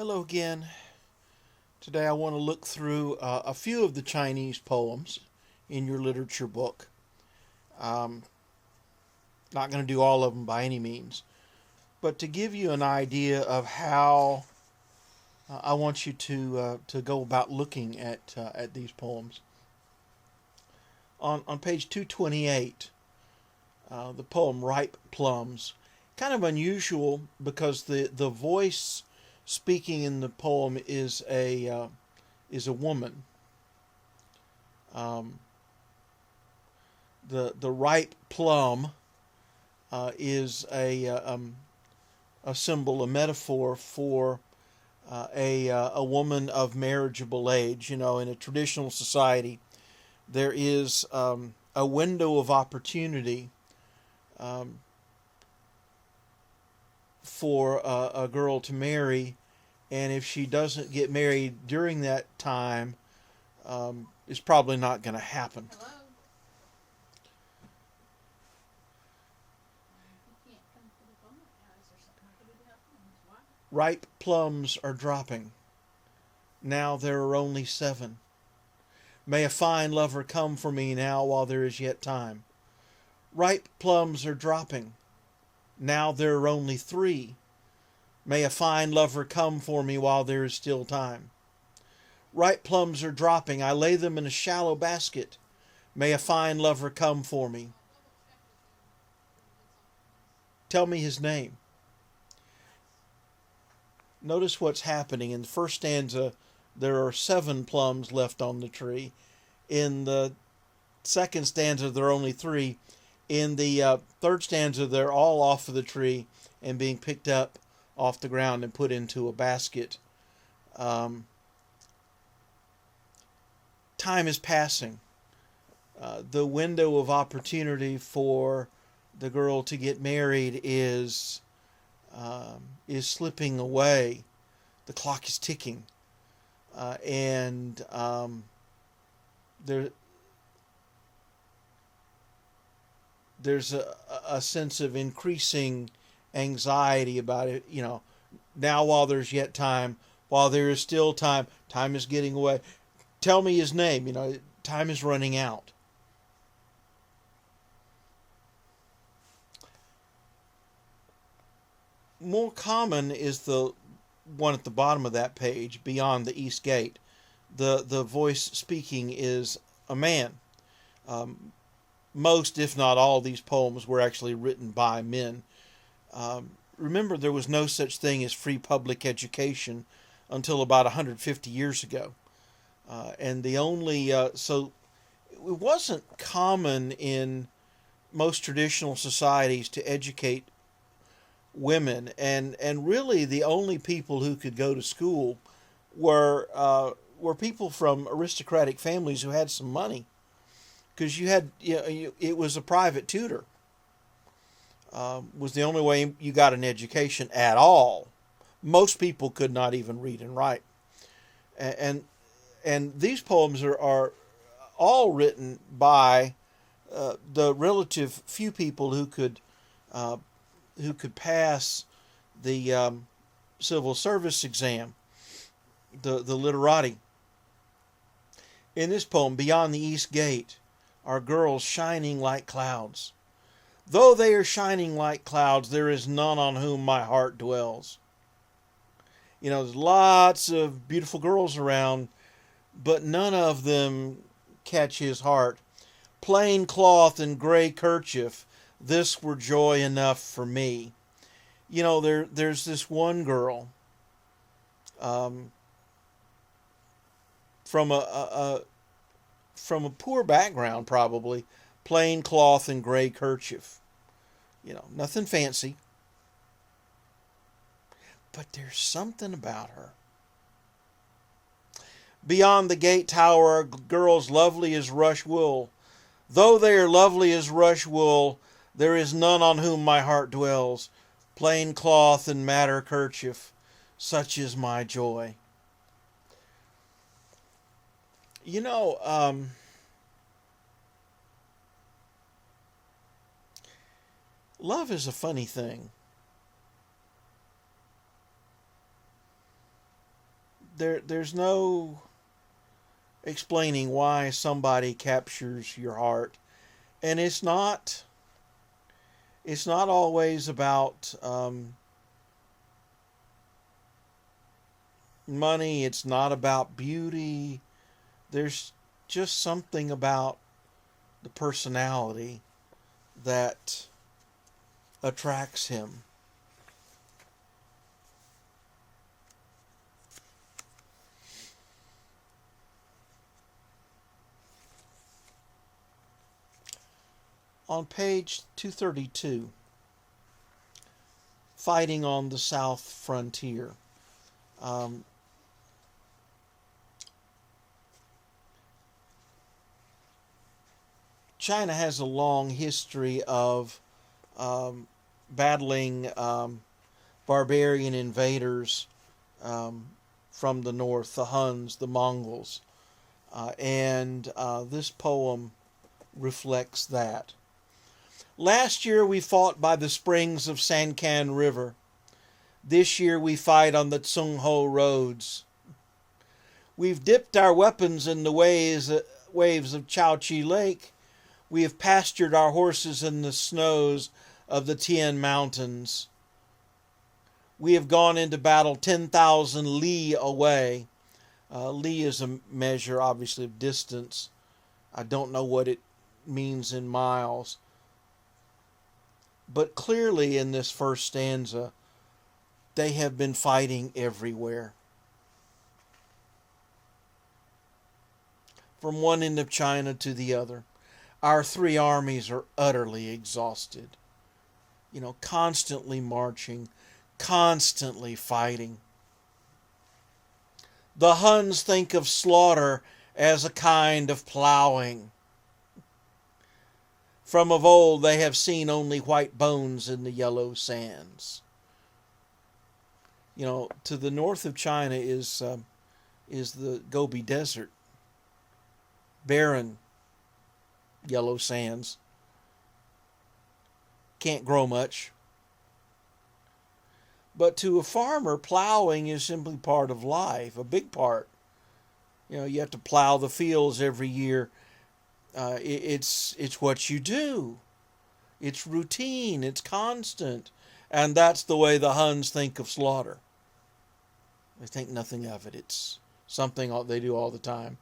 Hello again. Today I want to look through a few of the Chinese poems in your literature book. Um, Not going to do all of them by any means, but to give you an idea of how I want you to go about looking at these poems. On page 228, the poem "Ripe Plums," kind of unusual because the voice speaking in the poem is a woman. Um, the ripe plum is a symbol, a metaphor for a woman of marriageable age. You know, in a traditional society, there is a window of opportunity um, for a girl to marry, and if she doesn't get married during that time, it's probably not going to happen. Hello? Ripe plums are dropping. Now there are only 7. May a fine lover come for me now while there is yet time. Ripe plums are dropping. Now there are only 3. May a fine lover come for me while there is still time. Ripe plums are dropping. I lay them in a shallow basket. May a fine lover come for me. Tell me his name. Notice what's happening. In the first stanza, there are 7 plums left on the tree. In the second stanza, there are only 3. In the third stanza, they're all off of the tree and being picked up off the ground and put into a basket. Um, Time is passing. The window of opportunity for the girl to get married is slipping away. The clock is ticking, and there there's a sense of increasing anxiety about it. You know, now while there's yet time, while there is still time, time is getting away. Tell me his name. You know, time is running out. More common is the one at the bottom of that page, beyond the east gate. The voice speaking is a man. Um, Most, if not all, these poems were actually written by men. Remember, there was no such thing as free public education until about 150 years ago. And the only, so it wasn't common in most traditional societies to educate women, and really the only people who could go to school were people from aristocratic families who had some money, because it was a private tutor. Was the only way you got an education at all. Most people could not even read and write, and and these poems are all written by the relative few people uh, who could pass the civil service exam, the literati. In this poem, beyond the east gate, are girls shining like clouds. Though they are shining like clouds, there is none on whom my heart dwells. You know, there's lots of beautiful girls around, but none of them catch his heart. Plain cloth and gray kerchief, this were joy enough for me. You know, there's this one girl um, from from a poor background, probably, plain cloth and gray kerchief. You know, nothing fancy, but there's something about her. Beyond the gate tower are girls lovely as rush wool. Though they are lovely as rush wool, there is none on whom my heart dwells. Plain cloth and madder kerchief, such is my joy. You know, love is a funny thing. there's no explaining why somebody captures your heart, and it's not always about money. It's not about beauty. There's just something about the personality that attracts him. On page 232, Fighting on the South Frontier. Um, China has a long history of battling barbarian invaders from the north, the Huns, the Mongols. And this poem reflects that. Last year we fought by the springs of Sankan River. This year we fight on the Tsung-Ho roads. We've dipped our weapons in the waves of Chao-Chi Lake. We have pastured our horses in the snows of the Tian Mountains. We have gone into battle 10,000 li away. Li is a measure, obviously, of distance. I don't know what it means in miles. But clearly in this first stanza, they have been fighting everywhere. From one end of China to the other. Our three armies are utterly exhausted. Constantly marching, constantly fighting. The Huns think of slaughter as a kind of plowing. From of old they have seen only white bones in the yellow sands. To the north of China is the Gobi Desert. Barren, yellow sands. Can't grow much. But to a farmer, plowing is simply part of life, a big part. You have to plow the fields every year. It's what you do. It's routine. It's constant. And that's the way the Huns think of slaughter. They think nothing of it. It's something they do all the time.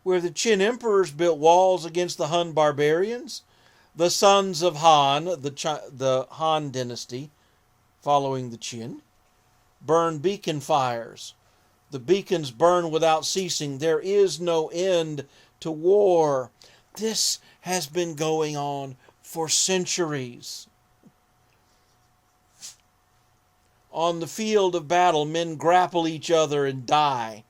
Where the Qin emperors built walls against the Han barbarians, the sons of Han, the Han dynasty, following the Qin, burned beacon fires. The beacons burn without ceasing. There is no end to war. This has been going on for centuries. On the field of battle, men grapple each other and die.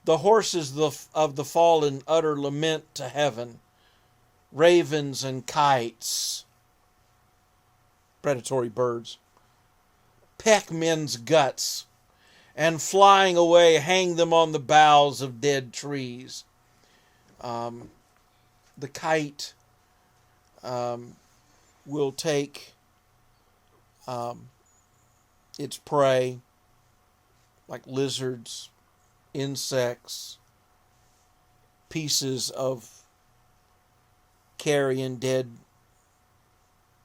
The horses of the fallen utter lament to heaven. Ravens and kites, predatory birds, peck men's guts, and flying away hang them on the boughs of dead trees. The kite will take its prey, like lizards, insects, pieces of carrion dead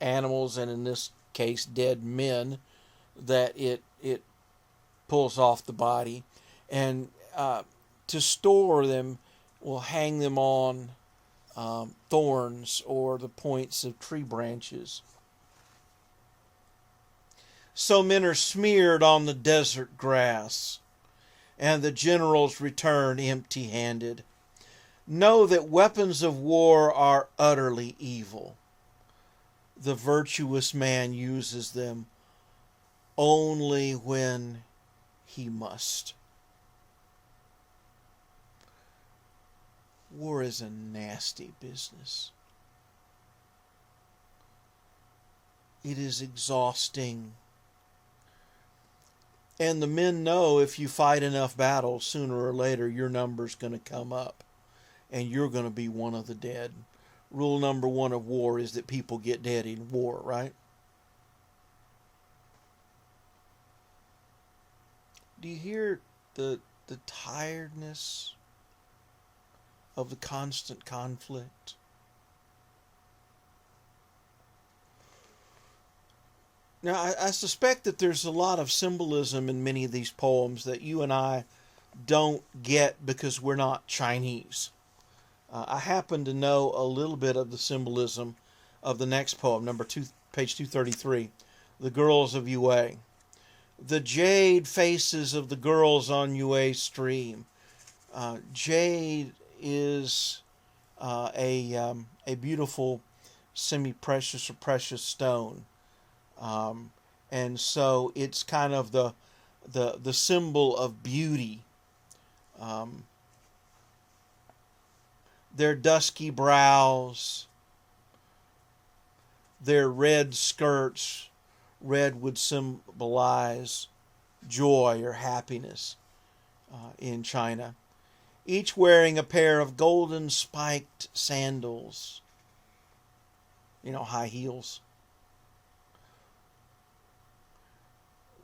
animals, and in this case dead men, that it pulls off the body, and to store them will hang them on thorns or the points of tree branches. So men are smeared on the desert grass, and the generals return empty-handed. Know that weapons of war are utterly evil. The virtuous man uses them only when he must. War is a nasty business. It is exhausting. And the men know if you fight enough battles, sooner or later your number's going to come up. And you're going to be one of the dead. Rule number one of war is that people get dead in war, right? Do you hear the tiredness of the constant conflict. Now, I suspect that there's a lot of symbolism in many of these poems that you and I don't get because we're not Chinese. I happen to know a little bit of the symbolism of the next poem, page 233, The Girls of Yue. The jade faces of the girls on Yue stream. Jade is a beautiful semi-precious or precious stone. And so it's kind of the symbol of beauty. Their dusky brows, their red skirts, red would symbolize joy or happiness in China. Each wearing a pair of golden spiked sandals, high heels.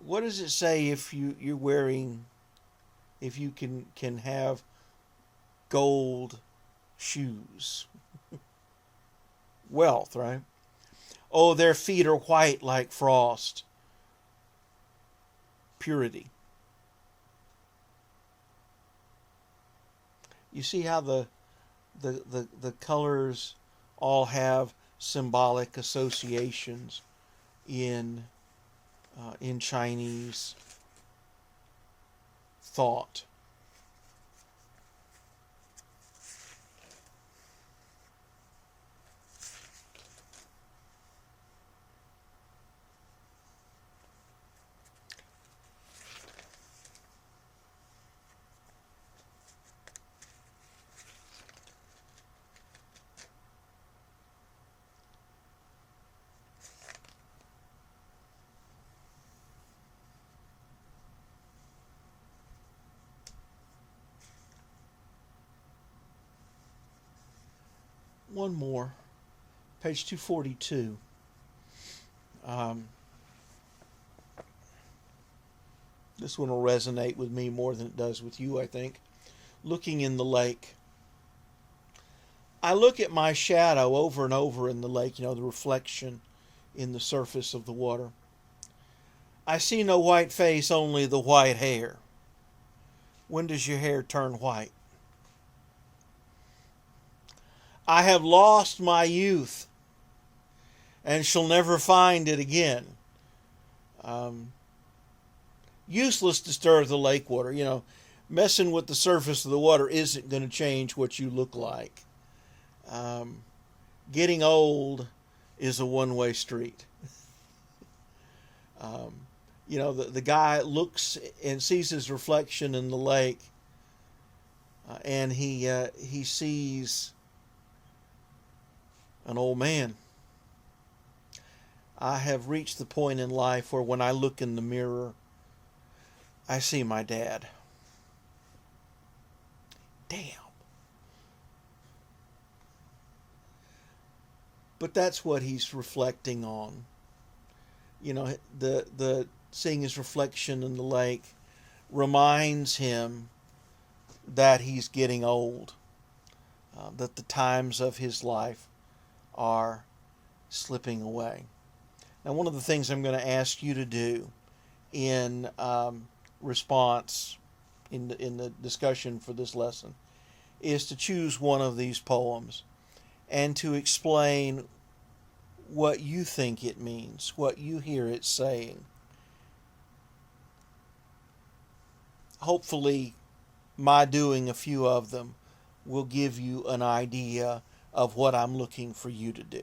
What does it say if you're wearing, if you can have gold shoes? Wealth, right? Oh, their feet are white like frost. Purity. You see how the colors all have symbolic associations in Chinese thought. One more, page 242. This one will resonate with me more than it does with you, I think. Looking in the lake. I look at my shadow over and over in the lake, the reflection in the surface of the water. I see no white face, only the white hair. When does your hair turn white? I have lost my youth and shall never find it again. Useless to stir the lake water. Messing with the surface of the water isn't going to change what you look like. Getting old is a one-way street. The guy looks and sees his reflection in the lake, and he sees an old man. I have reached the point in life where when I look in the mirror, I see my dad. Damn. But that's what he's reflecting on. The seeing his reflection in the lake reminds him that he's getting old, that the times of his life are slipping away. Now, one of the things I'm going to ask you to do in response in the discussion for this lesson is to choose one of these poems and to explain what you think it means, what you hear it saying. Hopefully, my doing a few of them will give you an idea of what I'm looking for you to do.